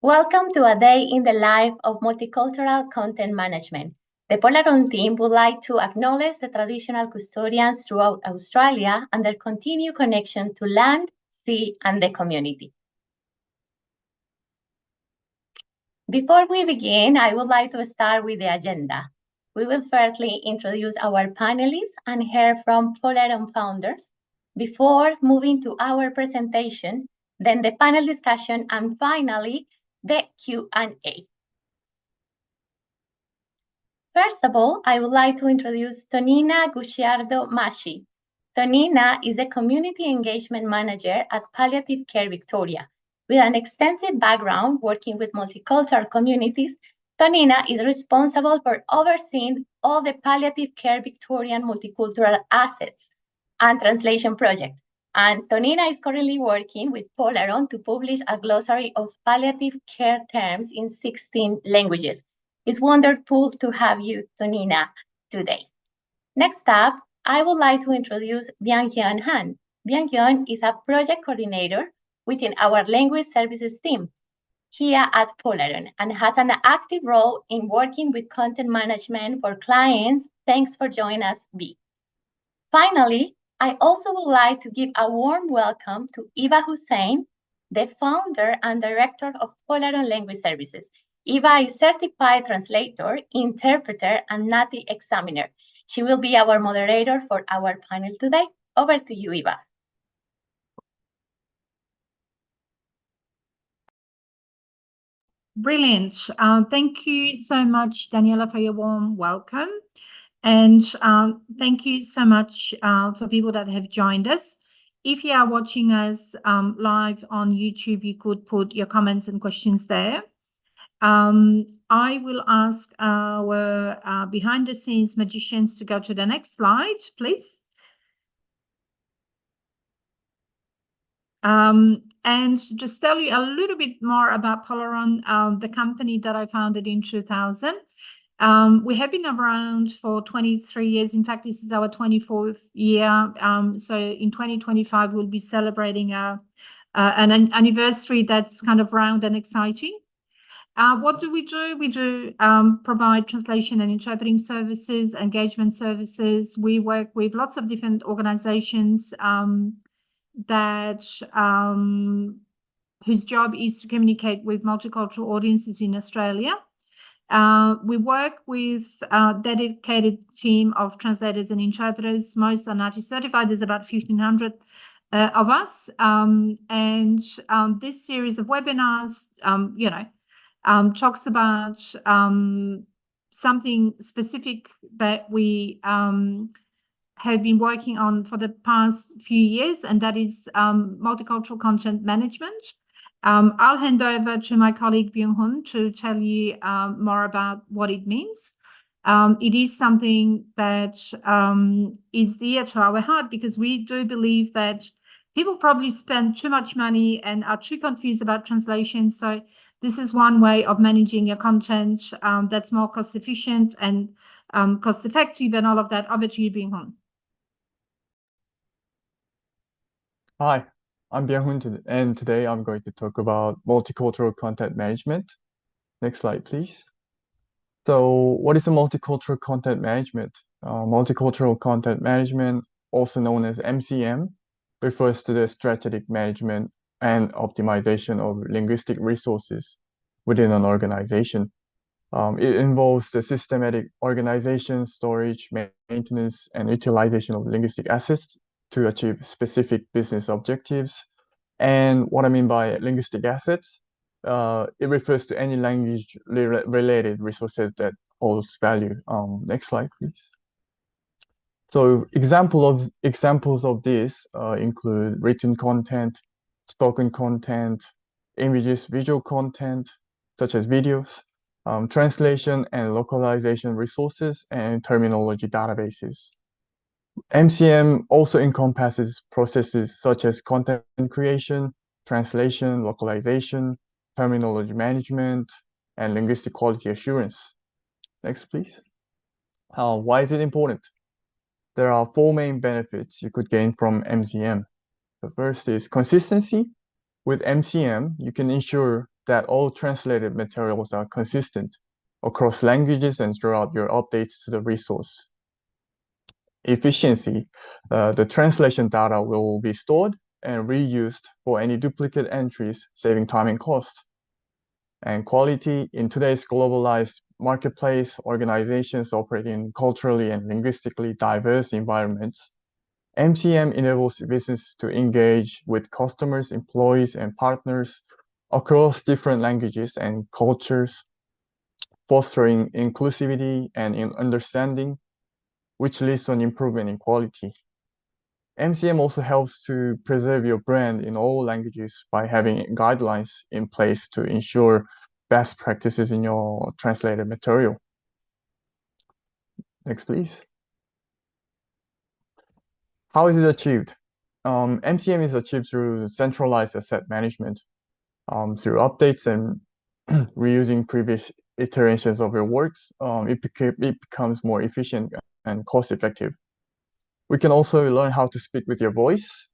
Welcome to a day in the life of multicultural content management. The Polaron team would like to acknowledge the traditional custodians throughout Australia and their continued connection to land, sea, and the community. Before we begin, I would like to start with the agenda. We will firstly introduce our panelists and hear from Polaron founders before moving to our presentation, then the panel discussion, and finally, the Q&A. First of all, I would like to introduce Tonina Gucciardo Masci. Tonina is a community engagement manager at Palliative Care Victoria. With an extensive background working with multicultural communities, Tonina is responsible for overseeing all the Palliative Care Victorian multicultural assets and translation project. And Tonina is currently working with Polaron to publish a glossary of palliative care terms in 16 languages. It's wonderful to have you, Tonina, today. Next up, I would like to introduce Byung-Hyun Han. Byung-Hyun is a project coordinator within our language services team here at Polaron and has an active role in working with content management for clients. Thanks for joining us, B. Finally, I also would like to give a warm welcome to Eva Hussein, the founder and director of Polaron Language Services. Eva is certified translator, interpreter, and native examiner. She will be our moderator for our panel today. Over to you, Eva. Brilliant. Thank you so much, Daniela, for your warm welcome. And thank you so much for people that have joined us. If you are watching us live on YouTube, you could put your comments and questions there. I will ask our behind-the-scenes magicians to go to the next slide, please. And just tell you a little bit more about Polaron, the company that I founded in 2000. We have been around for 23 years. In fact, this is our 24th year. So in 2025, we'll be celebrating an anniversary that's kind of round and exciting. What do? We do provide translation and interpreting services, engagement services. We work with lots of different organizations whose job is to communicate with multicultural audiences in Australia. We work with a dedicated team of translators and interpreters. Most are NATI certified. There's about 1,500 of us. This series of webinars, talks about something specific that we have been working on for the past few years, and that is multicultural content management. I'll hand over to my colleague Byung-Hyun to tell you more about what it means. It is something that is dear to our heart because we do believe that people probably spend too much money and are too confused about translation. So this is one way of managing your content that's more cost efficient and cost effective and all of that. Over to you, Byung-Hyun. Hi, I'm Byung-Hyun, and today I'm going to talk about multicultural content management. Next slide, please. So what is a multicultural content management? Multicultural content management, also known as MCM, refers to the strategic management and optimization of linguistic resources within an organization. It involves the systematic organization, storage, maintenance, and utilization of linguistic assets to achieve specific business objectives. And what I mean by linguistic assets, it refers to any language-related resources that holds value. Next slide, please. So examples of this include written content, spoken content, images, visual content, such as videos, translation and localization resources, and terminology databases. MCM also encompasses processes such as content creation, translation, localization, terminology management, and linguistic quality assurance. Next, please. Why is it important? There are 4 main benefits you could gain from MCM. The first is consistency. With MCM, you can ensure that all translated materials are consistent across languages and throughout your updates to the resource. Efficiency, the translation data will be stored and reused for any duplicate entries, saving time and cost. And quality, in today's globalized marketplace, organizations operate in culturally and linguistically diverse environments. MCM enables businesses to engage with customers, employees, and partners across different languages and cultures, fostering inclusivity and understanding, which leads to an improvement in quality. MCM also helps to preserve your brand in all languages by having guidelines in place to ensure best practices in your translated material. Next, please. How is it achieved? MCM is achieved through centralized asset management, through updates and reusing previous iterations of your works. It becomes more efficient and cost-effective. We can also learn how to speak with your voice.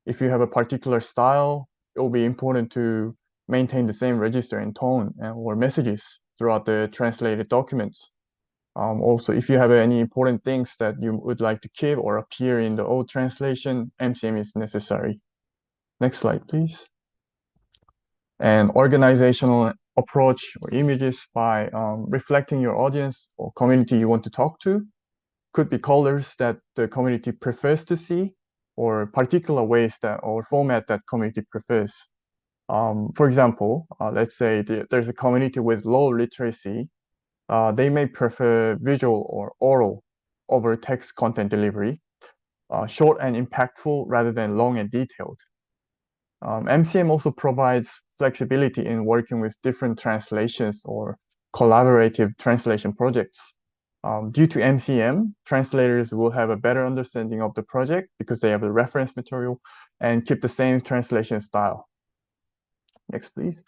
If you have a particular style, it will be important to maintain the same register and tone or messages throughout the translated documents. Also, if you have any important things that you would like to keep or appear in the old translation, MCM is necessary. Next slide, please. An organizational approach or images by reflecting your audience or community you want to talk to. Could be colors that the community prefers to see, or particular ways that or format that community prefers. For example, let's say there's a community with low literacy. They may prefer visual or oral over text content delivery, short and impactful rather than long and detailed. MCM also provides flexibility in working with different translations or collaborative translation projects. Due to MCM, translators will have a better understanding of the project because they have the reference material and keep the same translation style. Next, please.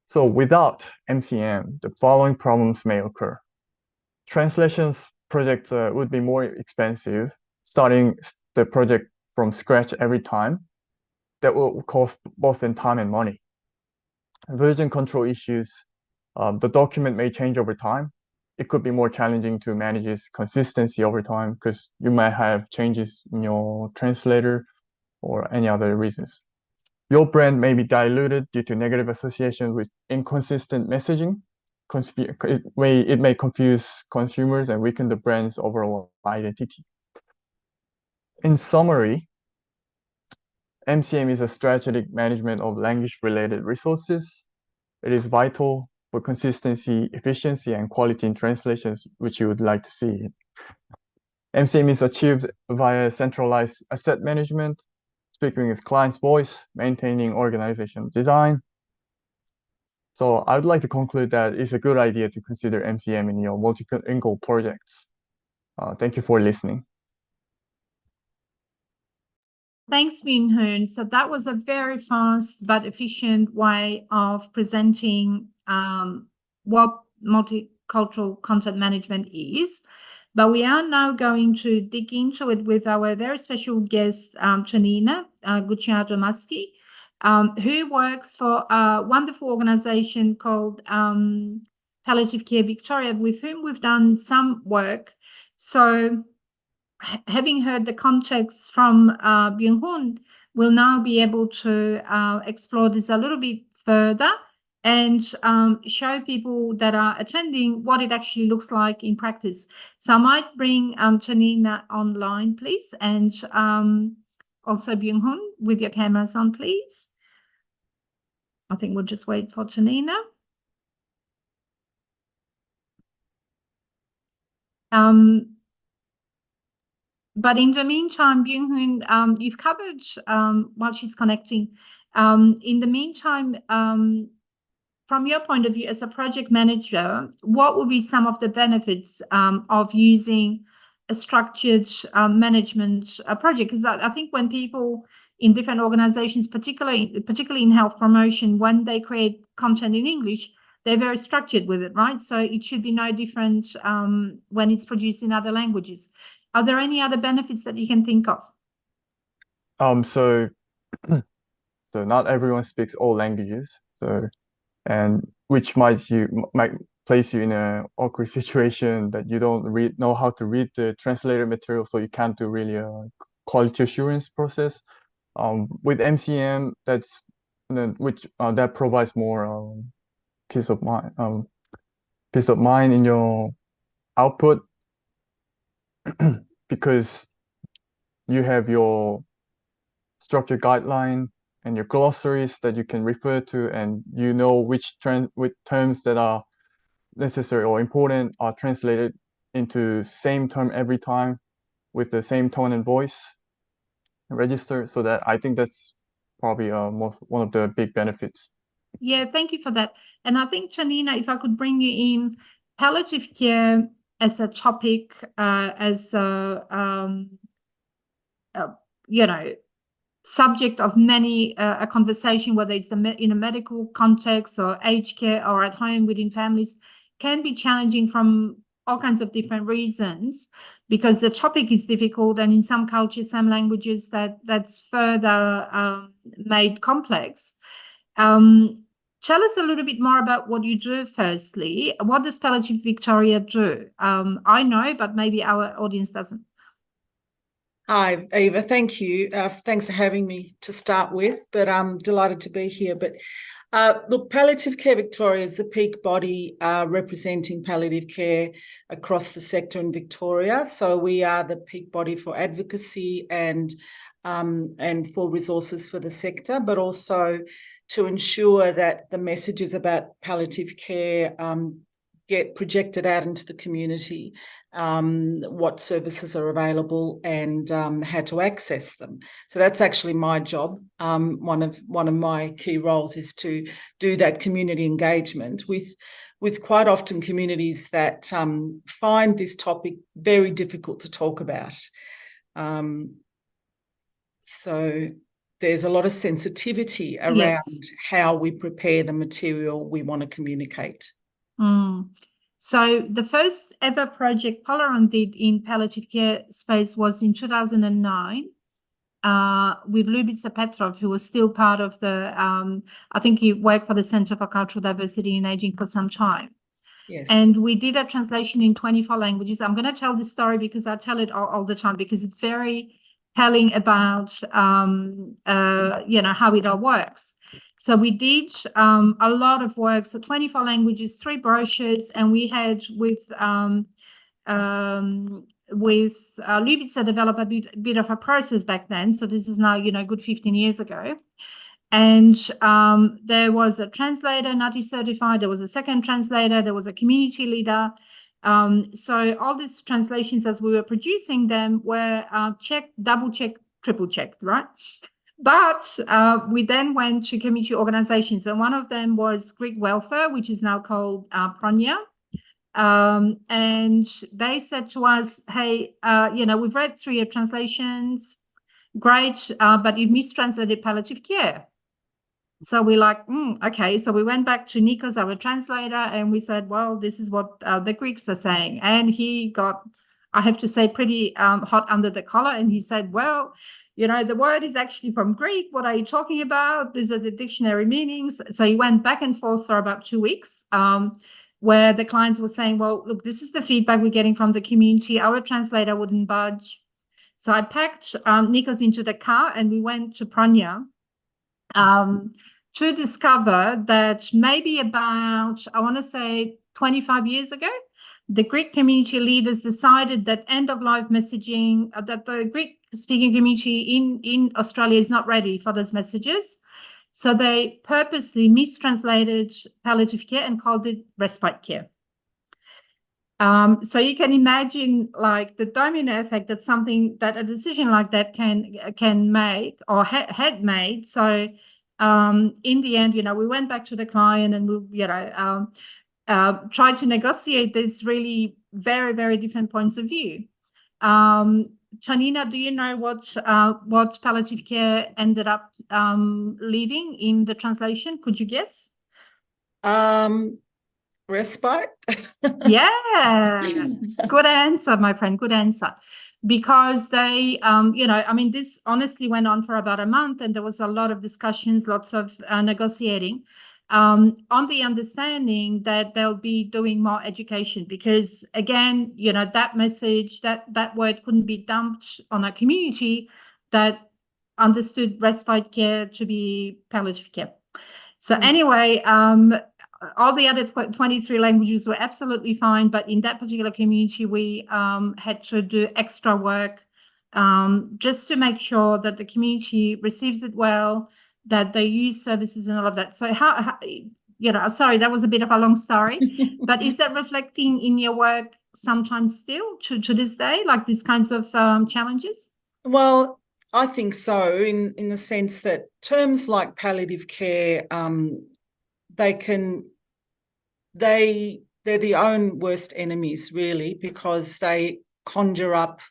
So without MCM, the following problems may occur. Translations projects would be more expensive, starting the project from scratch every time. That will cost both in time and money. Version control issues. The document may change over time. It could be more challenging to manage its consistency over time because you might have changes in your translator or any other reasons. Your brand may be diluted due to negative association with inconsistent messaging. It may confuse consumers and weaken the brand's overall identity. In summary, MCM is a strategic management of language-related resources. It is vital for consistency, efficiency, and quality in translations, which you would like to see. MCM is achieved via centralized asset management, speaking with client's voice, maintaining organizational design. So I would like to conclude that it's a good idea to consider MCM in your multilingual projects. Thank you for listening. Thanks, Min-Hoon. So that was a very fast but efficient way of presenting what multicultural content management is. But we are now going to dig into it with our very special guest, Tonina Gucciardo-Maschi, who works for a wonderful organization called Palliative Care Victoria, with whom we've done some work. So having heard the context from Byung-Hoon, we'll now be able to explore this a little bit further and show people that are attending what it actually looks like in practice. So I might bring Tonina online, please, and also Byung-Hoon with your cameras on, please. I think we'll just wait for Tonina. But in the meantime, Byung-Hoon, you've covered, while she's connecting, in the meantime, from your point of view as a project manager, what would be some of the benefits of using a structured management project? Because I think when people in different organizations, particularly in health promotion, when they create content in English, they're very structured with it, right? So it should be no different when it's produced in other languages. Are there any other benefits that you can think of? So not everyone speaks all languages. So and which might place you in an awkward situation that you don't know how to read the translated material, so you can't do really a quality assurance process. With MCM, that provides more peace of mind in your output because you have your structure guideline and your glossaries that you can refer to, and you know which terms that are necessary or important are translated into same term every time with the same tone and voice register. So that I think that's probably one of the big benefits. Yeah, thank you for that. And I think, Janina, if I could bring you in, palliative care as a topic, as a subject of many a conversation, whether it's in a medical context or aged care or at home within families, can be challenging from all kinds of different reasons, because the topic is difficult, and in some cultures, some languages, that's further made complex. Tell us a little bit more about what you do. Firstly, what does Palliative Victoria do? I know, but maybe our audience doesn't. Hi, Eva. Thank you. Thanks for having me to start with, but I'm delighted to be here. But look, Palliative Care Victoria is the peak body representing palliative care across the sector in Victoria. So we are the peak body for advocacy and for resources for the sector, but also to ensure that the messages about palliative care get projected out into the community, what services are available and how to access them. So that's actually my job. One of my key roles is to do that community engagement with quite often communities that find this topic very difficult to talk about. So there's a lot of sensitivity around how we prepare the material we want to communicate. So the first ever project Polaron did in palliative care space was in 2009 with Ljubica Petrov, who was still part of the, I think he worked for the Center for Cultural Diversity in Aging for some time. Yes. And we did a translation in 24 languages. I'm going to tell this story because I tell it all the time, because it's very telling about, how it all works. So we did a lot of work, so 24 languages, 3 brochures, and we had with Ljubica develop a bit of a process back then. So this is now, good 15 years ago. And there was a translator, NATI certified, there was a second translator, there was a community leader. So all these translations, as we were producing them, were checked, double-checked, triple-checked, right? But we then went to community organizations, and one of them was Greek Welfare, which is now called Pronya. And they said to us, hey, we've read through your translations, great, but you've mistranslated palliative care. So we're like, okay. So we went back to Nikos, our translator, and we said, well, this is what the Greeks are saying. And he got, I have to say, pretty hot under the collar. And he said, well, the word is actually from Greek. What are you talking about? These are the dictionary meanings. So he went back and forth for about 2 weeks, where the clients were saying, well, look, this is the feedback we're getting from the community. Our translator wouldn't budge. So I packed Nikos into the car and we went to Pronya to discover that maybe about, I want to say 25 years ago, the Greek community leaders decided that end-of-life messaging, that the Greek-speaking community in Australia is not ready for those messages. So they purposely mistranslated palliative care and called it respite care. So you can imagine like the domino effect that a decision like that can make or had made. So in the end, we went back to the client and we, tried to negotiate these really very, very different points of view. Janina, do you know what palliative care ended up leaving in the translation? Could you guess? Respite. Yeah, good answer, my friend. Good answer. Because they, this honestly went on for about a month, and there was a lot of discussions, lots of negotiating. on the understanding that they'll be doing more education, because again, that message, that word couldn't be dumped on a community that understood respite care to be palliative care. So anyway, all the other 23 languages were absolutely fine, but in that particular community, we had to do extra work just to make sure that the community receives it well, that they use services and all of that. So how sorry, that was a bit of a long story, but is that reflecting in your work sometimes still to this day, like these kinds of challenges? Well, I think so, in the sense that terms like palliative care, they're the own worst enemies, really, because they conjure up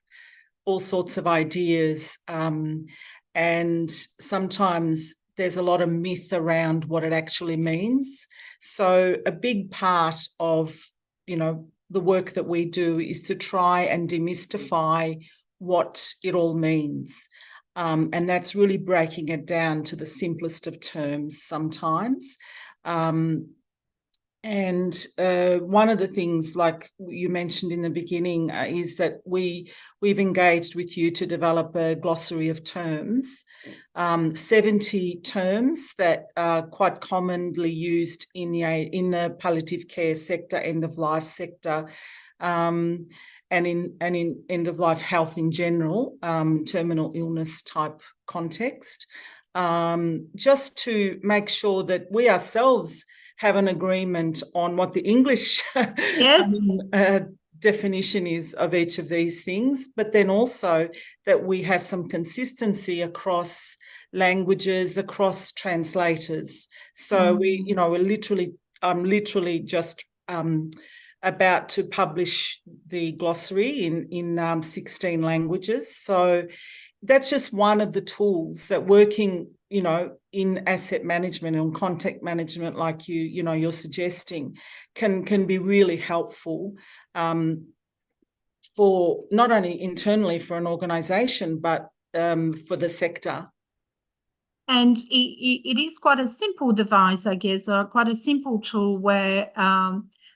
all sorts of ideas, and sometimes there's a lot of myth around what it actually means. So a big part of, the work that we do is to try and demystify what it all means. And that's really breaking it down to the simplest of terms sometimes. And one of the things, like you mentioned in the beginning, is that we've engaged with you to develop a glossary of terms, 70 terms that are quite commonly used in the palliative care sector, end of life sector, and in end of life health in general, terminal illness type context, just to make sure that we ourselves have an agreement on what the English definition is of each of these things, but then also that we have some consistency across languages, across translators. So I'm literally just about to publish the glossary in 16 languages. So that's just one of the tools that working, in asset management and contact management, like you're suggesting, can be really helpful for not only internally for an organisation, but for the sector. And it is quite a simple device, I guess, or quite a simple tool where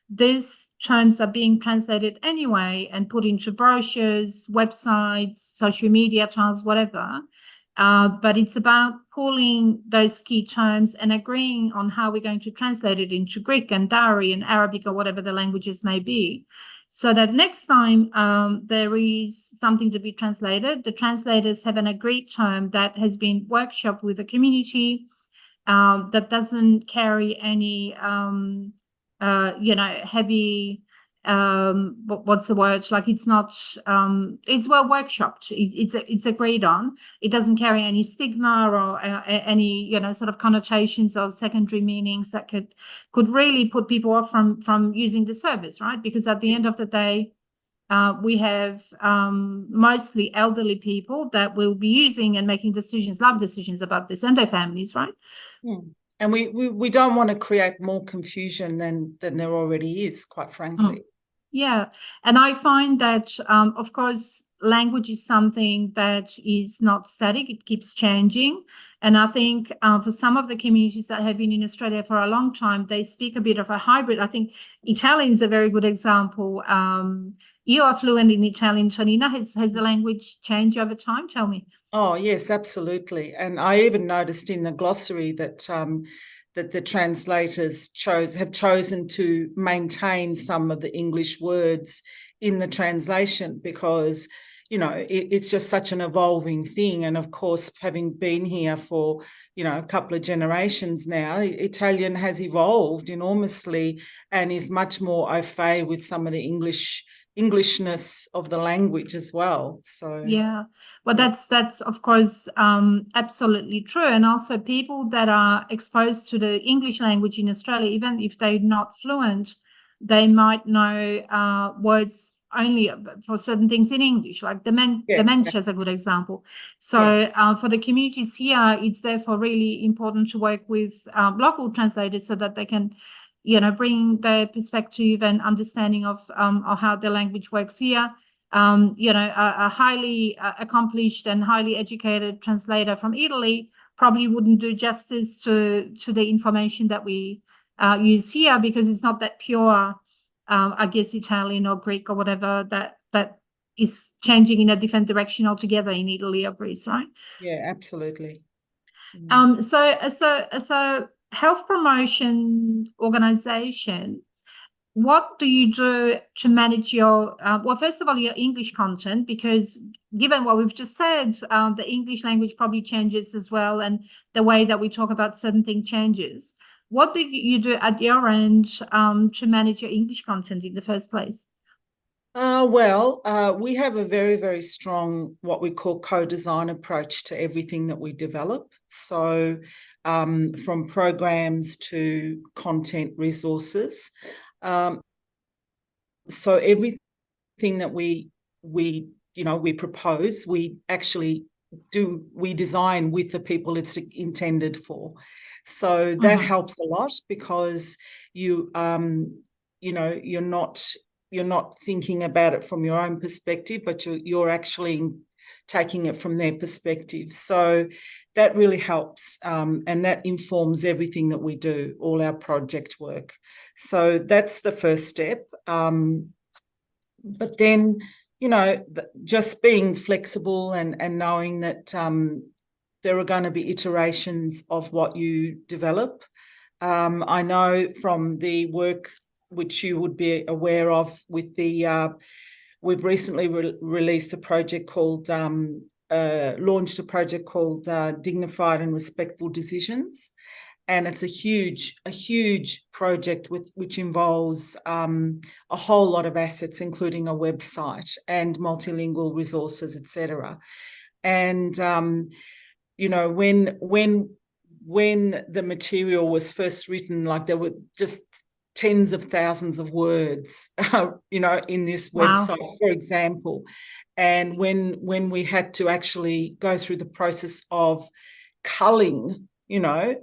these terms are being translated anyway and put into brochures, websites, social media channels, whatever. But it's about pulling those key terms and agreeing on how we're going to translate it into Greek and Dari and Arabic or whatever the languages may be, so that next time there is something to be translated, the translators have an agreed term that has been workshopped with the community, that doesn't carry any heavy what's the word, like it's not it's well workshopped, it's agreed on, it doesn't carry any stigma or any sort of connotations or secondary meanings that could really put people off from using the service, right? Because at the end of the day, we have mostly elderly people that will be using and making life decisions about this, and their families, right? And we don't want to create more confusion than there already is, quite frankly. Yeah, and I find that, of course, language is something that is not static, it keeps changing. And I think for some of the communities that have been in Australia for a long time, they speak a bit of a hybrid. I think Italian is a very good example. You are fluent in Italian, Tonina. Has the language changed over time? Tell me. Oh, yes, absolutely. And I even noticed in the glossary that that the translators have chosen to maintain some of the English words in the translation, because it's just such an evolving thing. And of course, having been here for a couple of generations now, Italian has evolved enormously and is much more au fait with some of the Englishness of the language as well. So yeah, well, that's of course absolutely true. And also people that are exposed to the English language in Australia, even if they're not fluent, they might know words only for certain things in English, like dementia is a good example. So for the communities here, it's therefore really important to work with local translators so that they can bring their perspective and understanding of how the language works here. A highly accomplished and highly educated translator from Italy probably wouldn't do justice to the information that we use here, because it's not that pure, I guess, Italian or Greek or whatever that is changing in a different direction altogether in Italy or Greece, right? Yeah, absolutely. So as a health promotion organization, what do you do to manage your, well, first of all, your English content, because given what we've just said, the English language probably changes as well, and the way that we talk about certain things changes. What do you do at your end to manage your English content in the first place? We have a very, very strong, what we call co-design approach to everything that we develop. So from programs to content resources. So everything that we propose, we actually we design with the people it's intended for. So that helps a lot, because you're not thinking about it from your own perspective, but you're actually taking it from their perspective. So that really helps, and that informs everything that we do, all our project work. So that's the first step. But then, just being flexible and knowing that there are going to be iterations of what you develop. I know from the work which you would be aware of with the, we've recently released a project called, launched a project called Dignified and Respectful Decisions. And it's a huge project which involves a whole lot of assets, including a website and multilingual resources, etc. And, when the material was first written, like there were just tens of thousands of words, in this website, for example. And when we had to actually go through the process of culling the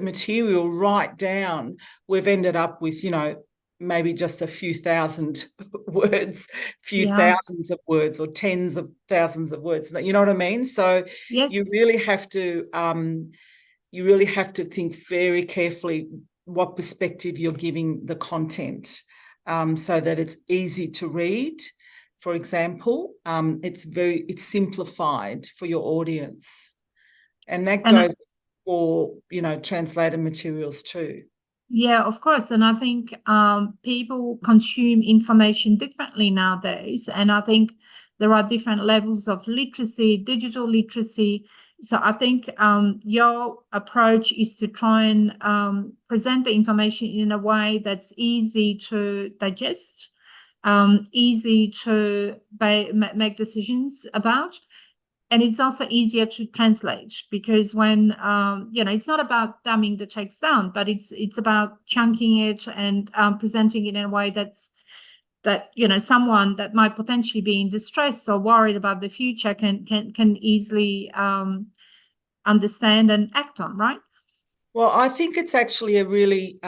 material right down, we've ended up with, maybe just a few thousand words, thousands of words, or tens of thousands of words. You know what I mean? So yes. you really have to think very carefully what perspective you're giving the content, so that it's easy to read. For example, it's simplified for your audience, and that goes for translated materials too. Yeah, of course. And I think people consume information differently nowadays, and I think there are different levels of literacy, digital literacy. So I think your approach is to try and present the information in a way that's easy to digest, easy to make decisions about. And it's also easier to translate, because when, it's not about dumbing the text down, but it's about chunking it and presenting it in a way that someone that might potentially be in distress or worried about the future can easily understand and act on, right? Well, I think it's actually a really,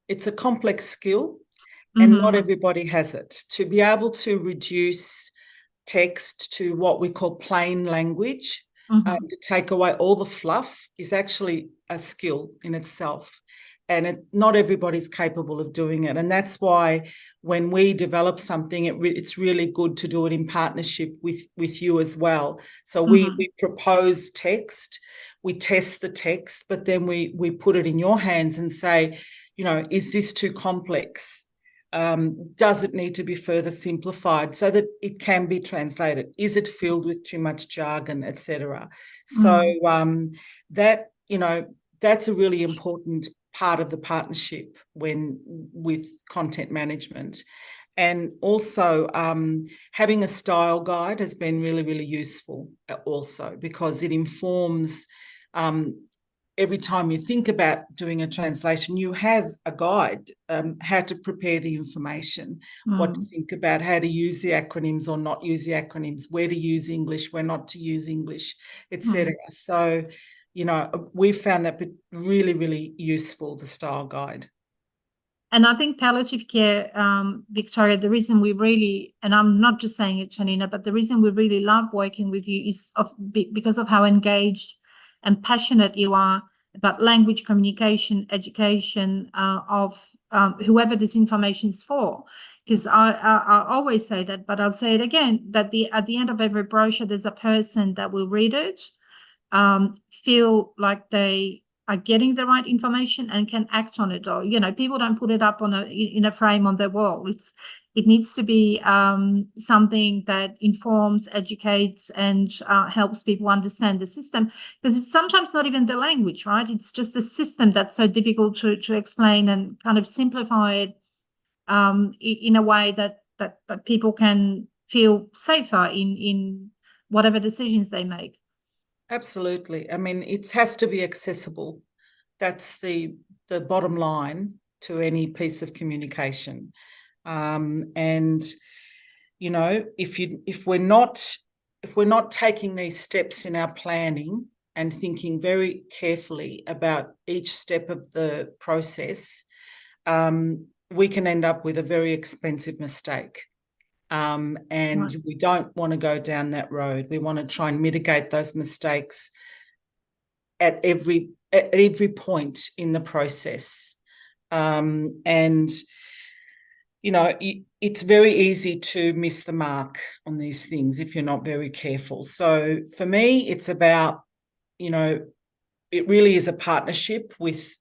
it's a complex skill, and not everybody has it. To be able to reduce text to what we call plain language, to take away all the fluff, is actually a skill in itself. And not everybody's capable of doing it. And that's why when we develop something, it's really good to do it in partnership with you as well. So we propose text, we test the text, but then we put it in your hands and say, is this too complex? Does it need to be further simplified so that it can be translated? Is it filled with too much jargon, etc.? So that's a really important part of the partnership with content management. And also having a style guide has been really, really useful also, because it informs every time you think about doing a translation, you have a guide, how to prepare the information, what to think about, how to use the acronyms or not use the acronyms, where to use English, where not to use English, etc. So, we found that really, really useful, the style guide. And I think palliative care, Victoria, the reason we really, and I'm not just saying it, Janina, but the reason we really love working with you is because of how engaged and passionate you are about language, communication, education of whoever this information is for. Because I always say that, but I'll say it again, that at the end of every brochure, there's a person that will read it, feel like they are getting the right information and can act on it. Or, people don't put it up in a frame on their wall. It needs to be something that informs, educates, and helps people understand the system, because it's sometimes not even the language, right? It's just the system that's so difficult to explain and kind of simplify it in a way that people can feel safer in whatever decisions they make. Absolutely. I mean, it has to be accessible. That's the bottom line to any piece of communication. And if we're not taking these steps in our planning and thinking very carefully about each step of the process, we can end up with a very expensive mistake. And Right. we don't want to go down that road. We want to try and mitigate those mistakes at every point in the process. And it's very easy to miss the mark on these things if you're not very careful. So for me, it's about, it really is a partnership with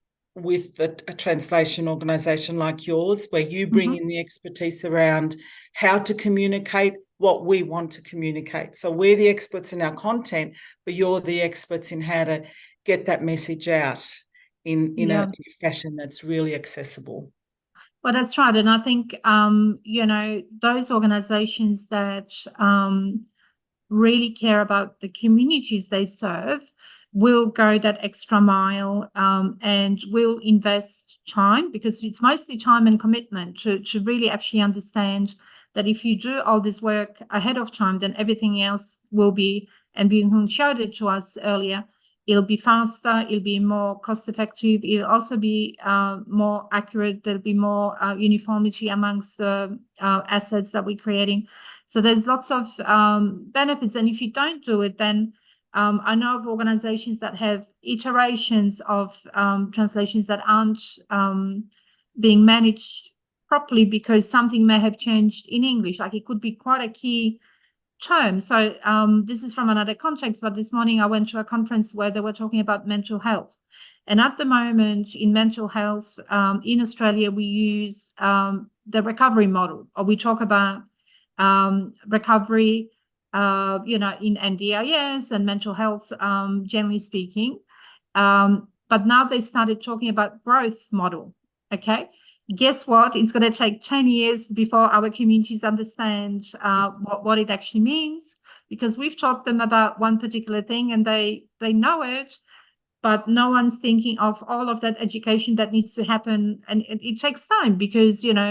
a translation organisation like yours, where you bring in the expertise around how to communicate what we want to communicate. So we're the experts in our content, but you're the experts in how to get that message out in a fashion that's really accessible. Well, that's right. And I think, those organizations that really care about the communities they serve will go that extra mile and will invest time, because it's mostly time and commitment to really actually understand that if you do all this work ahead of time, then everything else will be, and Byung-Hun showed it to us earlier, it'll be faster, it'll be more cost effective, it'll also be more accurate, there'll be more uniformity amongst the assets that we're creating. So there's lots of benefits. And if you don't do it, then I know of organizations that have iterations of translations that aren't being managed properly because something may have changed in English. Like, it could be quite a key term. So this is from another context, but this morning I went to a conference where they were talking about mental health. And at the moment in mental health in Australia, we use the recovery model, or we talk about recovery, in NDIS and mental health, generally speaking. But now they started talking about growth model. Okay. Guess what? It's going to take 10 years before our communities understand what it actually means, because we've taught them about one particular thing and they know it, but no one's thinking of all of that education that needs to happen. And it takes time, because, the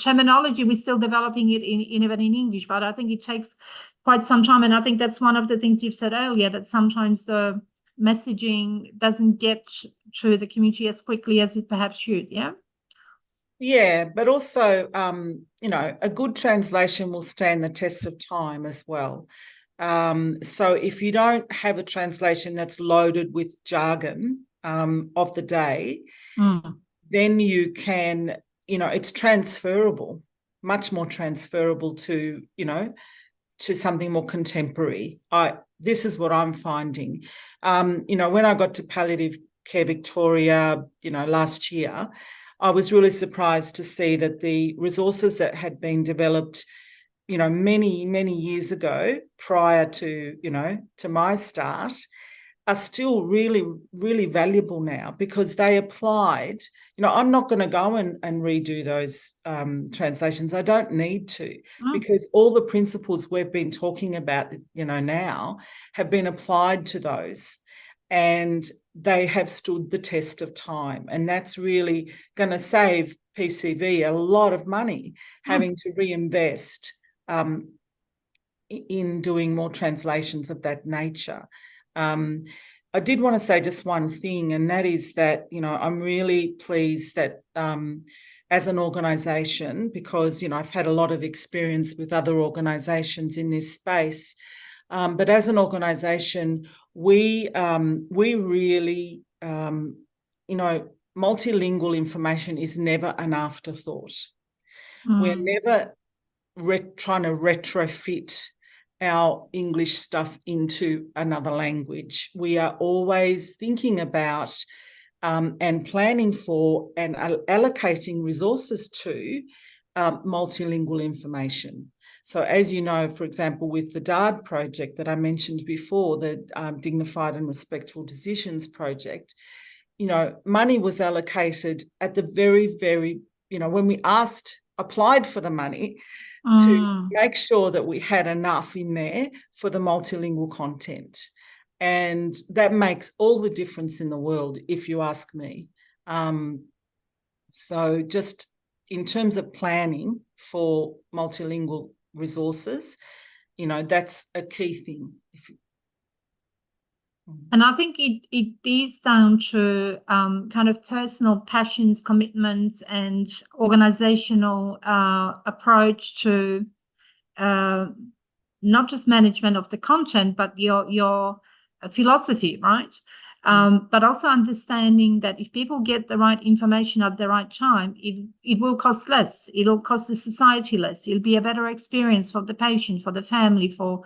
terminology, we're still developing it even in English, but I think it takes quite some time. And I think that's one of the things you've said earlier, that sometimes the messaging doesn't get to the community as quickly as it perhaps should. Yeah, but also, a good translation will stand the test of time as well. So if you don't have a translation that's loaded with jargon of the day, then you can, it's transferable, much more transferable to, to something more contemporary. This is what I'm finding. When I got to Palliative Care Victoria, last year, I was really surprised to see that the resources that had been developed, many, many years ago, prior to, to my start, are still really, really valuable now, because they applied. I'm not going to go and redo those translations. I don't need to, because all the principles we've been talking about, now have been applied to those, and they have stood the test of time. And that's really going to save PCV a lot of money, having to reinvest in doing more translations of that nature. I did want to say just one thing, and that is that, I'm really pleased that as an organisation, because, I've had a lot of experience with other organisations in this space, but as an organisation, we really, multilingual information is never an afterthought. We're never trying to retrofit our English stuff into another language. We are always thinking about and planning for and allocating resources to multilingual information. So as you know, for example, with the DARD project that I mentioned before, the Dignified and Respectful Decisions project, money was allocated at the very, very, when we applied for the money, to make sure that we had enough in there for the multilingual content. And that makes all the difference in the world, if you ask me. So just in terms of planning for multilingual resources, that's a key thing. And I think it is down to kind of personal passions, commitments, and organizational approach to not just management of the content, but your philosophy, right? But also understanding that if people get the right information at the right time, it will cost less. It'll cost the society less. It'll be a better experience for the patient, for the family, for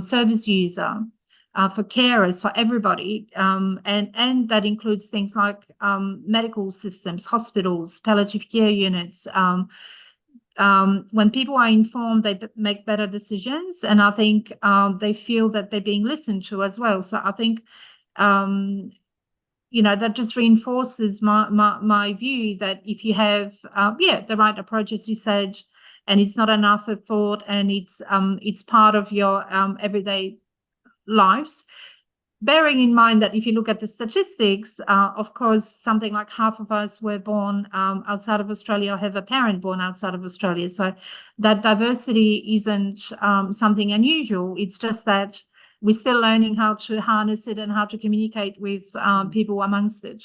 service user. For carers, for everybody, and that includes things like medical systems, hospitals, palliative care units. When people are informed, they make better decisions, and I think they feel that they're being listened to as well. So I think, that just reinforces my view that if you have, the right approach, as you said, and it's not an afterthought, and it's part of your everyday lives, bearing in mind that if you look at the statistics, of course, something like half of us were born outside of Australia or have a parent born outside of Australia. So that diversity isn't something unusual. It's just that we're still learning how to harness it and how to communicate with people amongst it.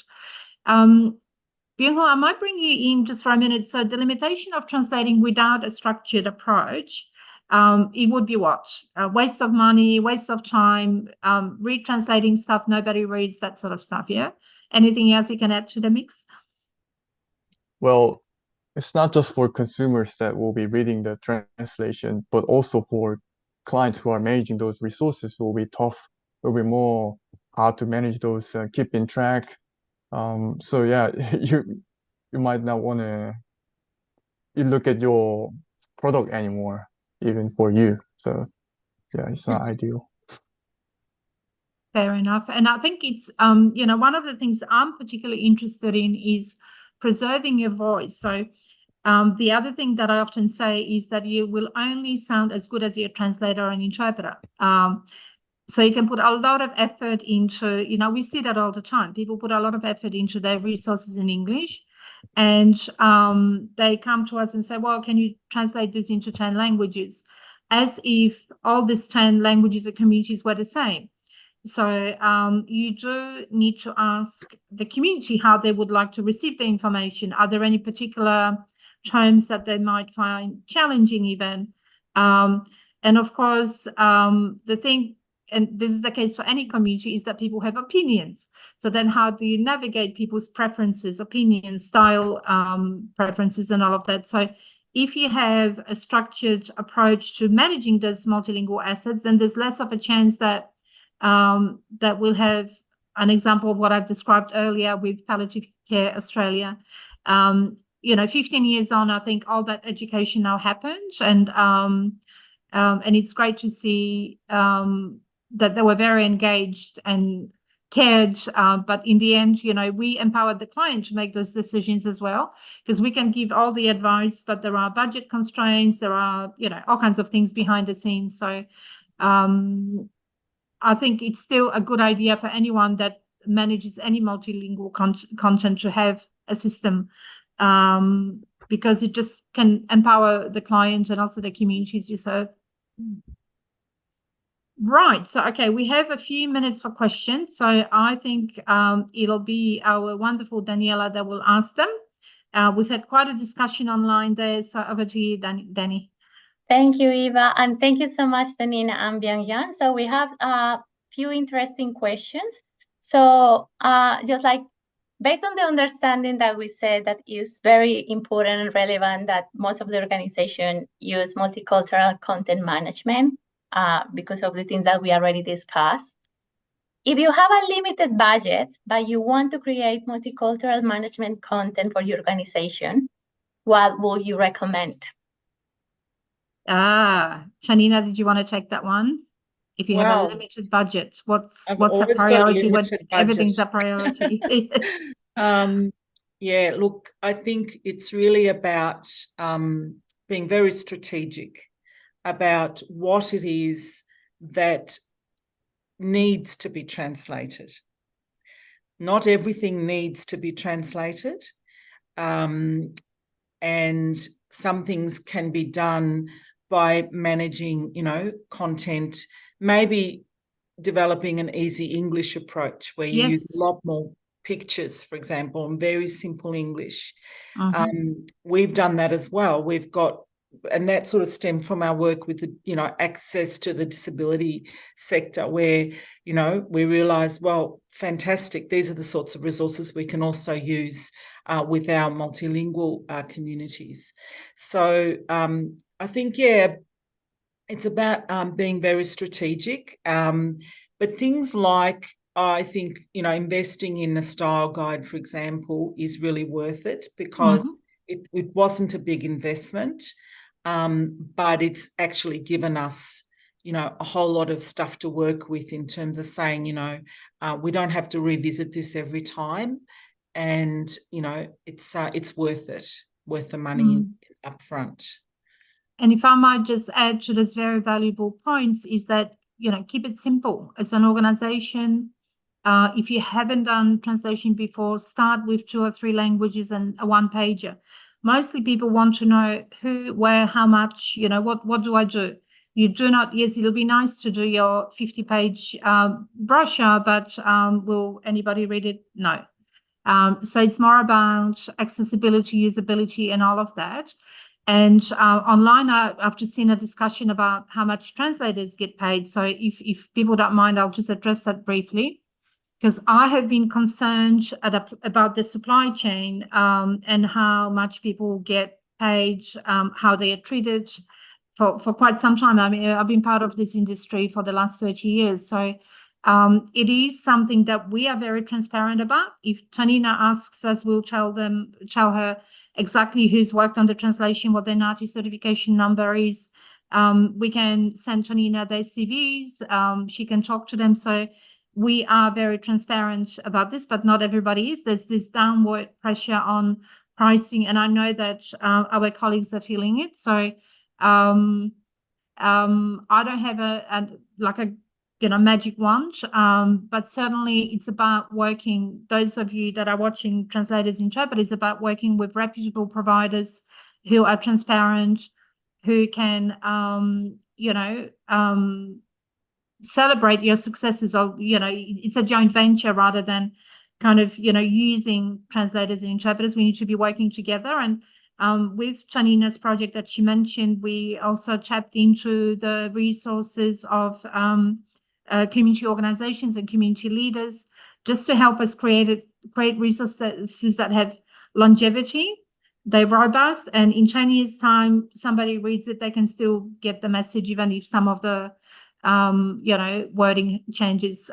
Byung-ho, I might bring you in just for a minute. So the limitation of translating without a structured approach, it would be what? A waste of money, waste of time, retranslating stuff nobody reads, that sort of stuff, yeah? Anything else you can add to the mix? Well, it's not just for consumers that will be reading the translation, but also for clients who are managing those resources will be tough. Will be more hard to manage those, keeping track. So yeah, you might not want to look at your product anymore, even for you. So yeah, it's not ideal. Fair enough. And I think it's, one of the things I'm particularly interested in is preserving your voice. So the other thing that I often say is that you will only sound as good as your translator and interpreter. So you can put a lot of effort into, we see that all the time. People put a lot of effort into their resources in English, and they come to us and say, well, can you translate this into 10 languages? As if all these 10 languages and communities were the same. So you do need to ask the community how they would like to receive the information. Are there any particular terms that they might find challenging even? And of course, the thing, and this is the case for any community, is that people have opinions. So then how do you navigate people's preferences, opinions, style preferences, and all of that? So if you have a structured approach to managing those multilingual assets, then there's less of a chance that that we'll have an example of what I've described earlier with Palliative Care Australia. 15 years on, I think all that education now happened, and it's great to see that they were very engaged and cared, but in the end, we empowered the client to make those decisions as well, because we can give all the advice, but there are budget constraints, there are, all kinds of things behind the scenes. So I think it's still a good idea for anyone that manages any multilingual content to have a system, because it just can empower the client and also the communities you serve. Right. So, okay, we have a few minutes for questions. So I think it'll be our wonderful Daniela that will ask them. We've had quite a discussion online there. So over to you, Danny. Thank you, Eva. And thank you so much, Tonina and Byung-Yeon. So we have a few interesting questions. So just like based on the understanding that we said that is very important and relevant that most of the organization use multicultural content management because of the things that we already discussed. If you have a limited budget, but you want to create multicultural management content for your organization, what would you recommend? Shanina, did you want to take that one? If you have a limited budget, what's a priority? Everything's a priority. Yeah, look, I think it's really about being very strategic about what it is that needs to be translated. Not everything needs to be translated, and some things can be done by managing, content, maybe developing an easy English approach where you use a lot more pictures, for example, and very simple English. We've done that as well. We've got, and that sort of stemmed from our work with the, access to the disability sector where, we realised, well, fantastic, these are the sorts of resources we can also use with our multilingual communities. So I think, it's about being very strategic, but things like, I think, investing in a style guide, for example, is really worth it because it wasn't a big investment, but it's actually given us, a whole lot of stuff to work with in terms of saying, we don't have to revisit this every time, and it's worth it, worth the money up front. And if I might just add to this very valuable points is that, keep it simple. As an organization, if you haven't done translation before, start with 2 or 3 languages and a one-pager. Mostly people want to know who, where, how much, what do I do? You do not, yes, it'll be nice to do your 50-page brochure, but will anybody read it? No. So it's more about accessibility, usability, and all of that. And online, I've just seen a discussion about how much translators get paid. So if people don't mind, I'll just address that briefly, because I have been concerned about the supply chain and how much people get paid, how they are treated for quite some time. I mean, I've been part of this industry for the last 30 years. So it is something that we are very transparent about. If Tonina asks us, we'll tell her exactly who's worked on the translation, what their NATI certification number is. We can send Tonina their CVs. She can talk to them. So we are very transparent about this, but not everybody is. There's this downward pressure on pricing, and I know that our colleagues are feeling it. So I don't have a magic wand, but certainly it's about working, those of you that are watching Translators Interpret, is about working with reputable providers who are transparent, who can, celebrate your successes, or, it's a joint venture rather than kind of, using translators and interpreters. We need to be working together. And with Tonina's project that she mentioned, we also tapped into the resources of community organizations and community leaders just to help us create resources that have longevity. They're robust, and in 10 years' time, somebody reads it, they can still get the message, even if some of the wording changes.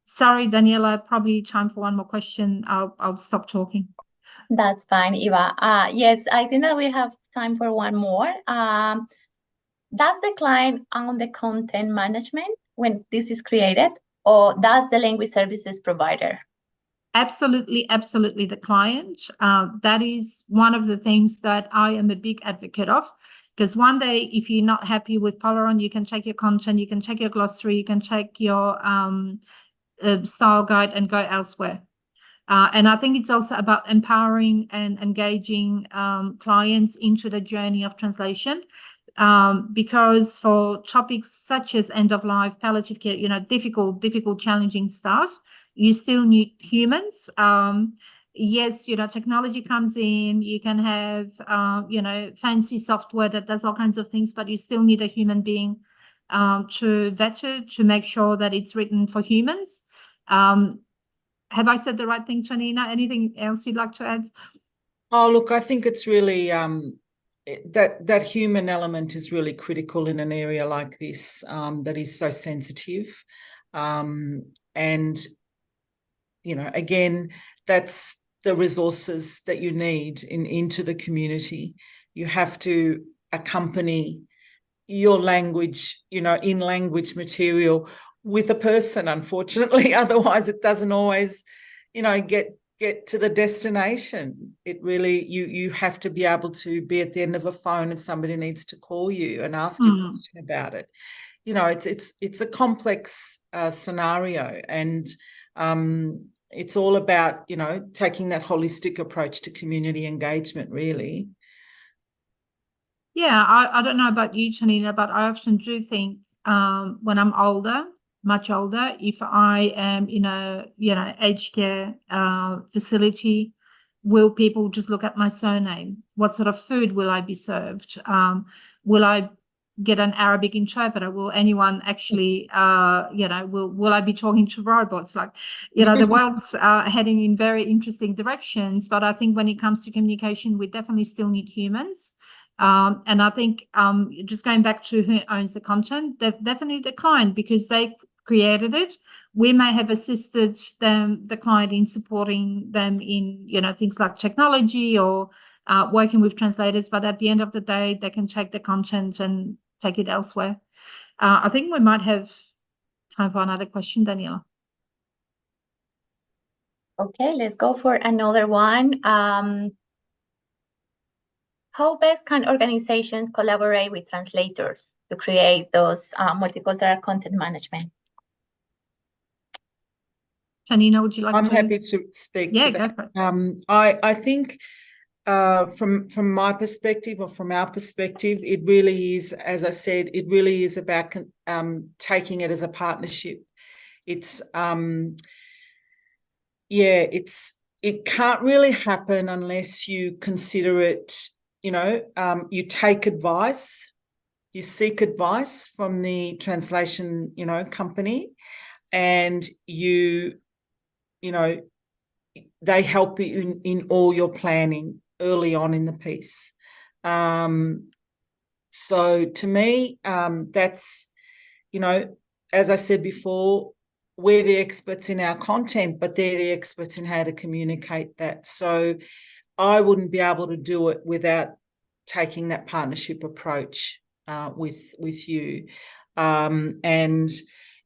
Sorry, Daniela, probably time for one more question. I'll stop talking. That's fine, Eva. Yes, I think that we have time for one more. Does the client own the content management when this is created, or does the language services provider? Absolutely the client. That is one of the things that I am a big advocate of, because one day, if you're not happy with Polaron, you can check your content, you can check your glossary, you can check your style guide and go elsewhere. And I think it's also about empowering and engaging clients into the journey of translation. because for topics such as end of life, palliative care, difficult, challenging stuff, you still need humans. Yes, technology comes in, you can have, fancy software that does all kinds of things, but you still need a human being to vet it, to make sure that it's written for humans. Have I said the right thing, Tanina? Anything else you'd like to add? Oh, look, I think it's really that human element is really critical in an area like this that is so sensitive. And, again, that's the resources that you need into the community. You have to accompany your language, in language material with a person, unfortunately. Otherwise, it doesn't always, get to the destination. It really, you have to be able to be at the end of a phone if somebody needs to call you and ask you a question about it. It's a complex scenario, and it's all about, taking that holistic approach to community engagement, really. Yeah, I don't know about you, Tanina, but I often do think when I'm older, much older, if I am in a aged care facility, will people just look at my surname? What sort of food will I be served? Will I get an Arabic interpreter? Will anyone actually will I be talking to robots? Like, the world's heading in very interesting directions, but I think when it comes to communication, we definitely still need humans. And I think just going back to who owns the content, they've definitely the client, because they created it. We may have assisted them, the client, in supporting them in, things like technology or working with translators, but at the end of the day, they can take the content and take it elsewhere. I think we might have time for another question, Daniela. Okay, let's go for another one. How best can organizations collaborate with translators to create those multicultural content management? Tanina, would you like to? I'm happy to speak to that. Go for it. I think from my perspective, or from our perspective, it really is, as I said, it really is about taking it as a partnership. It's it can't really happen unless you consider it, you take advice, you seek advice from the translation, company, and they help you in all your planning early on in the piece. So to me, that's, as I said before, we're the experts in our content, but they're the experts in how to communicate that. So I wouldn't be able to do it without taking that partnership approach with you. And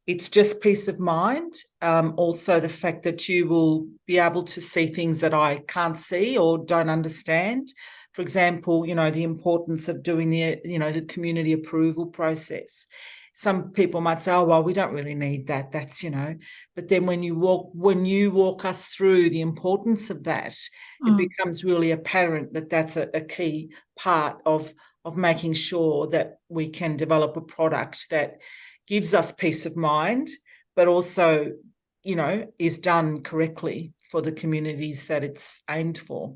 it's just peace of mind. Also, the fact that you will be able to see things that I can't see or don't understand. For example, the importance of doing the community approval process. Some people might say, oh, well, we don't really need that. That's, but then when you walk us through the importance of that, it becomes really apparent that that's a key part of making sure that we can develop a product that gives us peace of mind, but also, is done correctly for the communities that it's aimed for.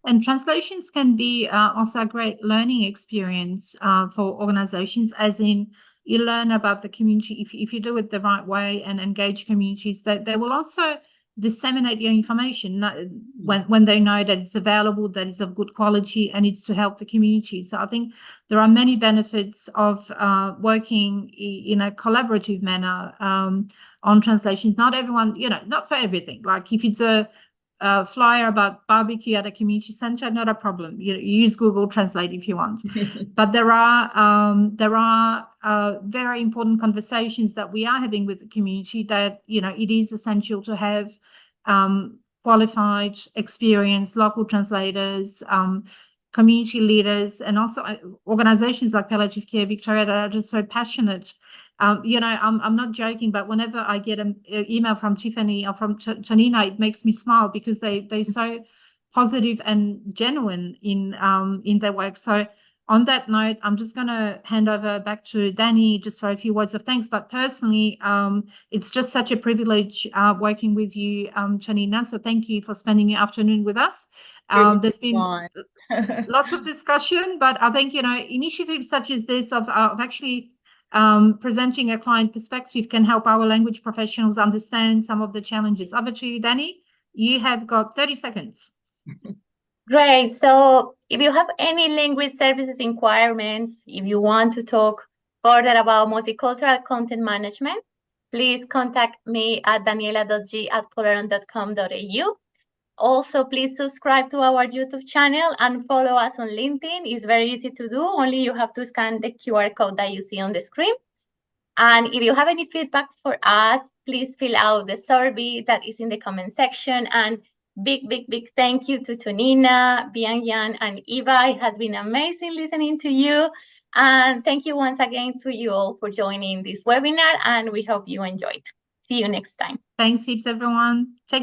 And translations can be also a great learning experience for organizations, as in you learn about the community. If you do it the right way and engage communities, that they will also disseminate your information when they know that it's available, that it's of good quality, and it's to help the community. So I think there are many benefits of working in a collaborative manner on translations. Not everyone, not for everything. Like if it's a flyer about barbecue at a community center, not a problem. You use Google Translate if you want. But there are very important conversations that we are having with the community that, it is essential to have qualified, experienced local translators, community leaders, and also organizations like Palliative Care Victoria that are just so passionate. I'm not joking, but whenever I get an email from Tiffany or from Tanina, it makes me smile, because they're so positive and genuine in their work. So On that note, I'm just going to hand over back to Danny just for a few words of thanks. But personally, it's just such a privilege working with you, Tonina. So thank you for spending your afternoon with us. There's been lots of discussion, but I think, initiatives such as this of actually presenting a client perspective can help our language professionals understand some of the challenges. Over to you, Danny. You have got 30 seconds. Great. So if you have any language services requirements, if you want to talk further about multicultural content management, please contact me at daniela.g@polaron.com.au. Also, please subscribe to our YouTube channel and follow us on LinkedIn. It's very easy to do. Only you have to scan the QR code that you see on the screen. And if you have any feedback for us, please fill out the survey that is in the comment section. And big thank you to Tonina, Bian-Yan, and Eva. It has been amazing listening to you. And thank you once again to you all for joining this webinar, and we hope you enjoyed. See you next time. Thanks heaps, everyone. Take